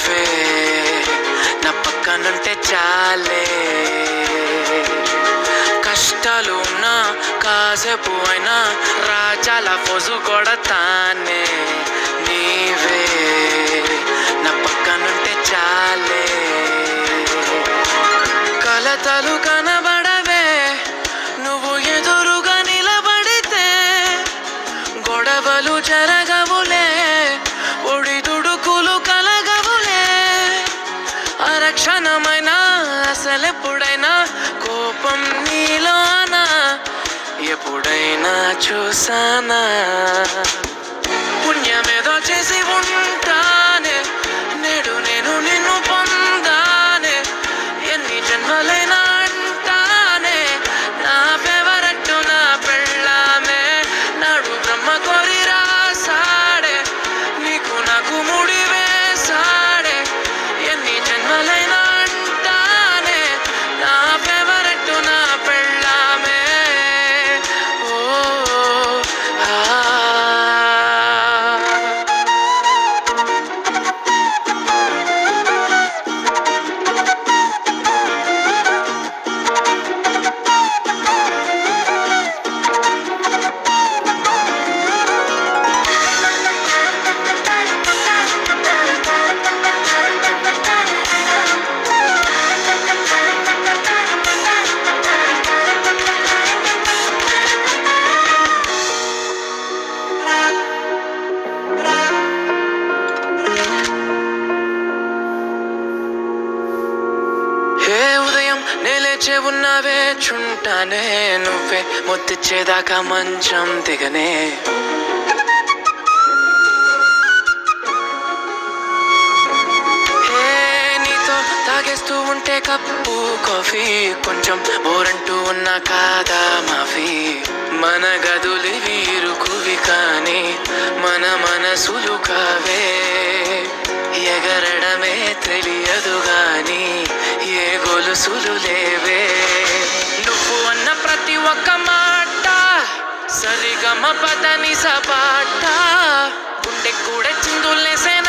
నీవే నా పక్కనుంటే చాలే కష్టాలు ఉన్నా కాసేపు అయినా రాజాల ఫోజు కొడతానే నీవే నా పక్కనుంటే చాలే కలతలు కనబడవే నువ్వు ఎదురుగా నిలబడితే గొడవలు జరగవులే ఒడిదుడుకులు కలగవులే అరక్షణమైనా అసలెప్పుడైనా కోపం నీలోనా ఎప్పుడైనా చూసానా పుణ్యమేదో చేసి ఉంటానే నేడు నేను నిన్ను పొందానే ఎన్ని జన్మలైనా అంటానే నా ఫేవరెట్ నా పెళ్ళామే నాడు బ్రహ్మ కోరి రాసాడే నీకు నాకు ముడి వేసాడే ఎన్ని జన్మలైనా అంటానే నా ఫేవరెట్ నా పెళ్ళామే ఓ ఉదయం నేలేచే ఉన్నావే చుంటానే నువ్వే ముద్దిచ్చేదాకా మంచం దిగనే నీతో తాగేస్తూ ఉంటే కప్పు కాఫీ కొంచెం బోరంటూ ఉన్నా కాదా మాఫీ మన గదులు వీరుకువి కానీ మన మనసులు కావే ఎగరడమే తెలియదు గాని ఏ గొలుసులు లేవే నువ్వు అన్న ప్రతి ఒక్క మాట సరిగమ పదని సపాట గుండె కూడా చిందులేసేన